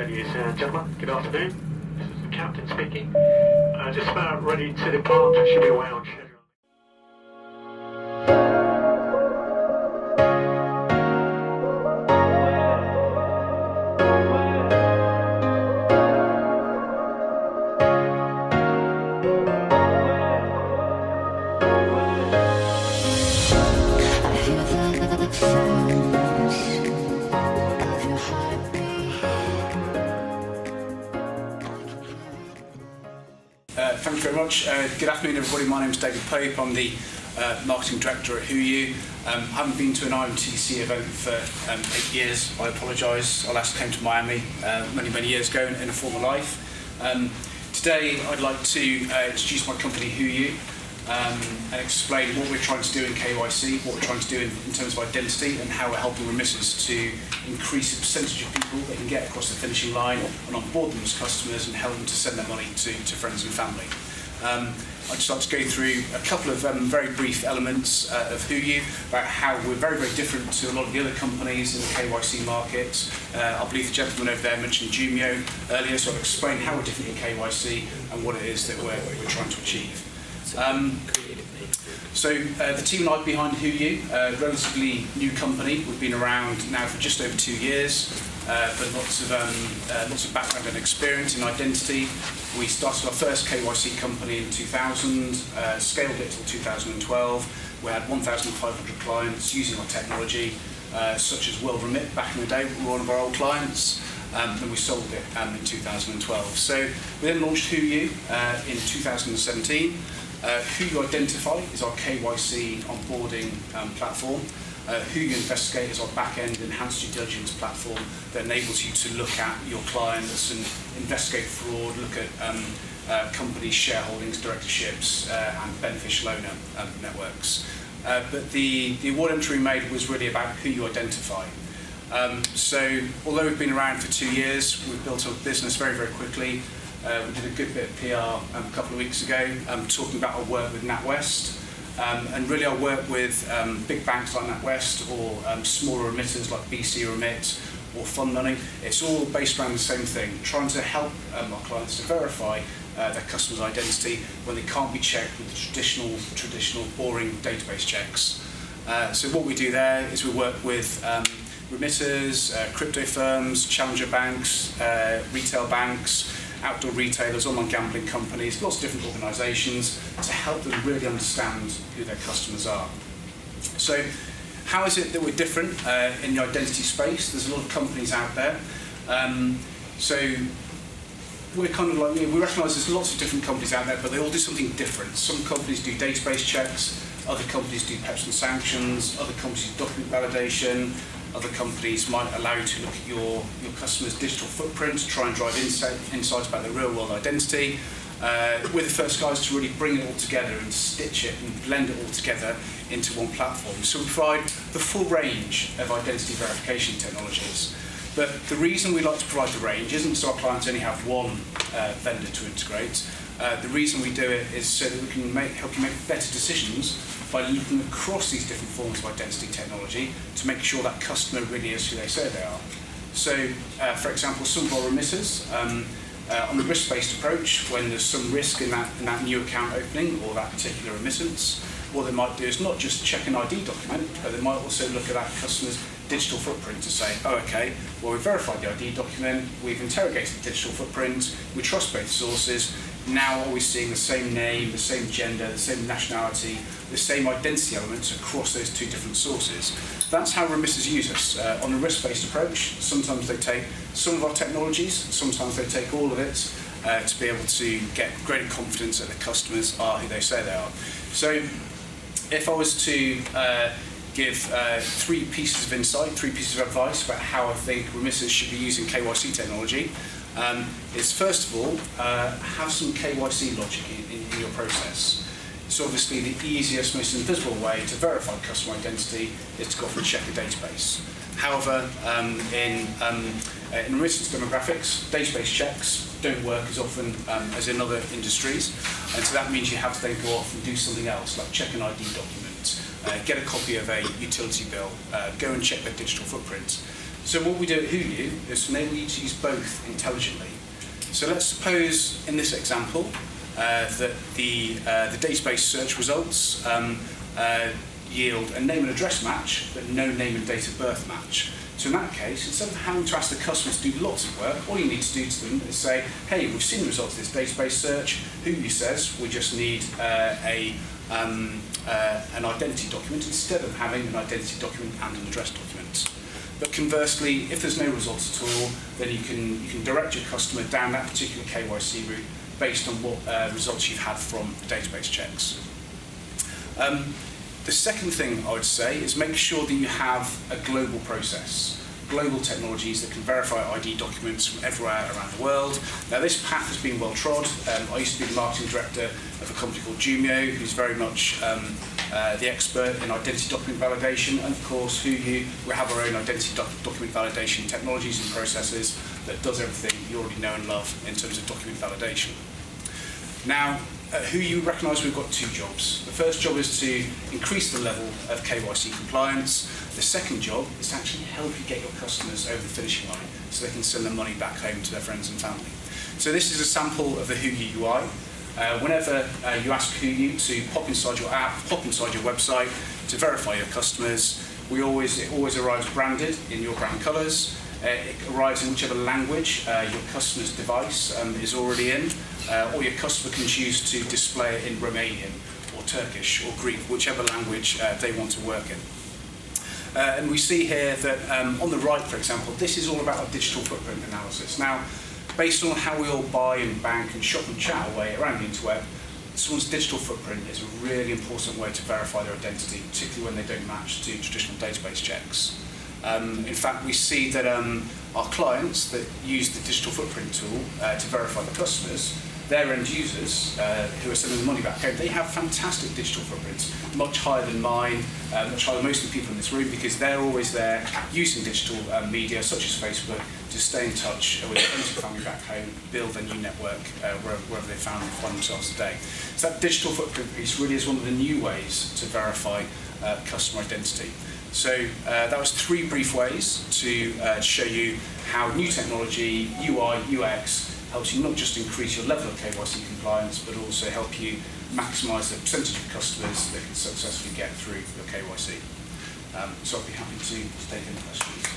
Ladies and gentlemen, good afternoon. This is the captain speaking. Just about ready to depart. Should be away on schedule. Thank you very much. Good afternoon, everybody. My name is David Pope. I'm the Marketing Director at Hooyu. I haven't been to an IMTC event for 8 years. I apologise. I last came to Miami many years ago in a former life. Today I'd like to introduce my company Hooyu and explain what we're trying to do in KYC, what we're trying to do in terms of identity, and how we're helping remitters to increase the percentage of people they can get across the finishing line and onboard them as customers and help them to send their money to friends and family. I'd just like to go through a couple of very brief elements of Hooyu about how we're very different to a lot of the other companies in the KYC market. I believe the gentleman over there mentioned Jumio earlier, so I'll explain how we're different in KYC and what it is that we're trying to achieve. The team and I behind Hooyu, a relatively new company. We've been around now for just over 2 years, but lots of background and experience in identity. We started our first KYC company in 2000, scaled it till 2012. We had 1,500 clients using our technology, such as Remit back in the day, were one of our old clients. And we sold it in 2012. So we then launched Hooyu in 2017. Hooyu Identify is our KYC onboarding platform. Hooyu Investigate is our back-end enhanced due diligence platform that enables you to look at your clients and investigate fraud, look at companies' shareholdings, directorships, and beneficial owner networks. But the award entry we made was really about Hooyu Identify. So although we've been around for 2 years, we've built our business very quickly. We did a good bit of PR a couple of weeks ago talking about our work with NatWest. And really our work with big banks like NatWest or smaller remitters like BC Remit or Fund Money. It's all based around the same thing, trying to help our clients to verify their customer's identity when they can't be checked with the traditional boring database checks. So what we do there is we work with remitters, crypto firms, challenger banks, retail banks, outdoor retailers, online gambling companies, lots of different organisations to help them really understand who their customers are. So how is it that we're different in the identity space? There's a lot of companies out there. So we're kind of like, we recognise there's lots of different companies out there, but they all do something different. Some companies do database checks, other companies do PEPs and sanctions, other companies do document validation, other companies might allow you to look at your customer's digital footprint to try and drive insights about their real-world identity. We're the first guys to really bring it all together and stitch it and blend it all together into one platform. So we provide the full range of identity verification technologies. But the reason we like to provide the range isn't so our clients only have one vendor to integrate. The reason we do it is so that we can help you make better decisions by looking across these different forms of identity technology to make sure that customer really is who they say they are. So, for example, some of our remitters, on the risk-based approach, when there's some risk in that new account opening or that particular remittance, what they might do is not just check an ID document, but they might also look at that customer's digital footprint to say, oh, okay, well, we've verified the ID document, we've interrogated the digital footprint, we trust both sources. Now are we seeing the same name, the same gender, the same nationality, the same identity elements across those two different sources? That's how remitters use us. On a risk-based approach, sometimes they take some of our technologies, sometimes they take all of it to be able to get greater confidence that the customers are who they say they are. So if I was to give 3 pieces of insight, 3 pieces of advice about how I think remitters should be using KYC technology, is first of all, have some KYC logic in your process. So obviously the easiest, most invisible way to verify customer identity is to go off and check a database. However, in remittance demographics, database checks don't work as often as in other industries, and so that means you have to then go off and do something else, like check an ID document, get a copy of a utility bill, go and check their digital footprint. So what we do at Hooyu is to enable you to use both intelligently. So let's suppose in this example that the database search results yield a name and address match, but no name and date of birth match. So in that case, instead of having to ask the customer to do lots of work, all you need to do to them is say, hey, we've seen the results of this database search. Hooyu says we just need an identity document instead of having an identity document and an address document. But conversely, if there's no results at all, then you can direct your customer down that particular KYC route based on what results you've had from the database checks. The second thing I would say is make sure that you have a global process, global technologies that can verify ID documents from everywhere around the world. Now this path has been well trod. I used to be the marketing director of a company called Jumio, who's very much the expert in identity document validation, and of course Hooyu, we have our own identity document validation technologies and processes that does everything you already know and love in terms of document validation. Now, at Hooyu, we recognise we've got two jobs. The first job is to increase the level of KYC compliance. The second job is to actually help you get your customers over the finishing line so they can send their money back home to their friends and family. So this is a sample of the Hooyu UI. Whenever you ask Hooyu to pop inside your app, pop inside your website to verify your customers, it always arrives branded in your brand colours. It arrives in whichever language your customer's device is already in, or your customer can choose to display it in Romanian or Turkish or Greek, whichever language they want to work in. And we see here that on the right, for example, this is all about our digital footprint analysis. Now, based on how we all buy and bank and shop and chat away around the interweb, someone's digital footprint is a really important way to verify their identity, particularly when they don't match to traditional database checks. In fact, we see that our clients that use the digital footprint tool to verify the customers, their end users who are sending the money back home, they have fantastic digital footprints, much higher than mine, much higher than most of the people in this room, because they're always there using digital media such as Facebook to stay in touch with their friends and family back home, build a new network wherever they find themselves today. So that digital footprint piece really is one of the new ways to verify customer identity. So that was 3 brief ways to show you how new technology, UI, UX, helps you not just increase your level of KYC compliance, but also help you maximise the percentage of customers that can successfully get through your KYC. So I'd be happy to take any questions.